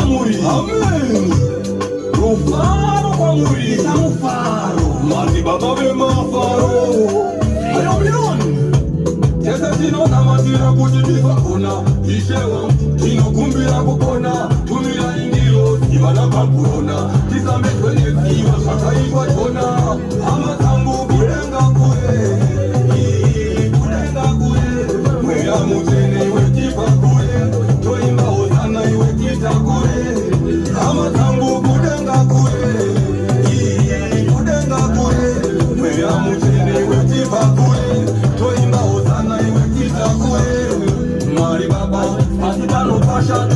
muri. Amen. Rufaro kwa muri. Isa mufaro. Mati baba be mafaro. Ayo miloni. Tese tino namatira kujibisa kuna. Ishewa tino kumbira kupona. Tumira ingiro ibana kampurona. Tisame kwenye kiwa shaka igwa chona. Ama tangu kurenga kure. Kurenga kure. Mwea mutene iwe kipa kure. Toimba hosana iwe kita kure. Ama tangu kurenga kure. Kurenga kure. Mwea mutene iwe kipa kure. Toimba hosana iwe kita kure. Mari baba, asitano pasha